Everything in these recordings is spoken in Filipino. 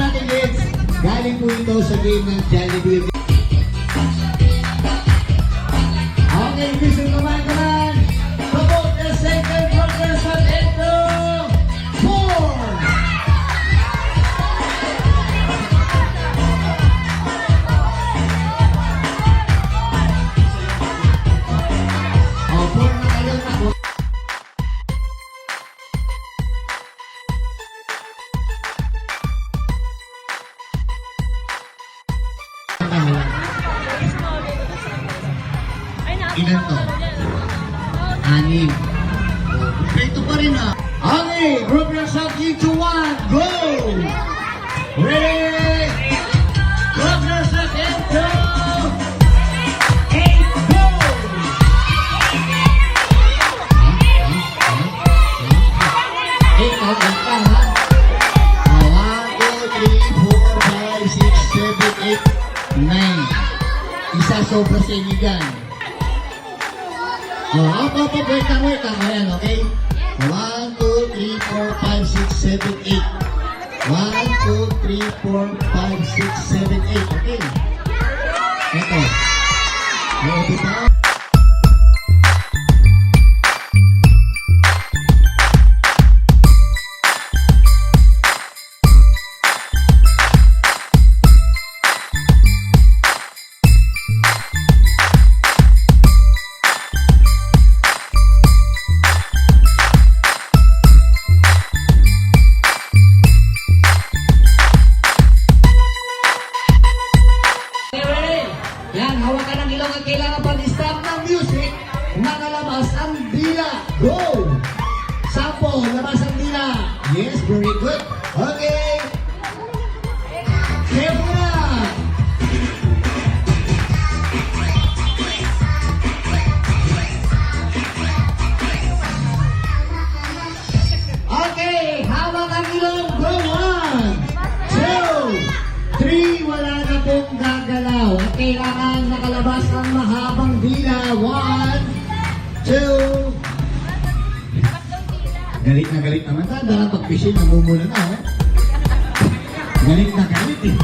natin kids. Galing po ito sa game ng Jollibee. Okay, Mr. Kaman. Promote the second progression into 4. Oh, 4 na kayo na po. Ilan to? 6. Kompleto pa rin ah. Okay, group yourself into 1. Go! Ready? Group yourself into 8. Go! 8 out of 1, 2, 3, 4, 5, 6, 7, 8, 9. Isa sobra sa inyo dyan. Up. Wait lang. Ayan, okay? 1, 2, 3, 4, 5, 6, 7, 8. 1, 2, 3, 4, 5, 6, 7, 8. Okay? Ito. Ready ba? Yan, hawakan ng ilong at kailangan pag-stop ng music. Nakalabas ang dila. Go! Sampo, labas ang dila. Yes, very good. Okay. Careful na. Okay, hawak ang ilong. Go! 1, 2, 3. Wala na pong gagalaw. At kailangan nakalabas ang mahabang dila. 1, 2. Galit naman. Tanda lang pag-fishing, namumula na. Galit eh.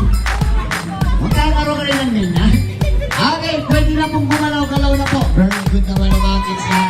Magkalaro ka rin ng ganyan. Okay, pwede na pong gumalaw-galaw na po. Very good naman ang mga kids na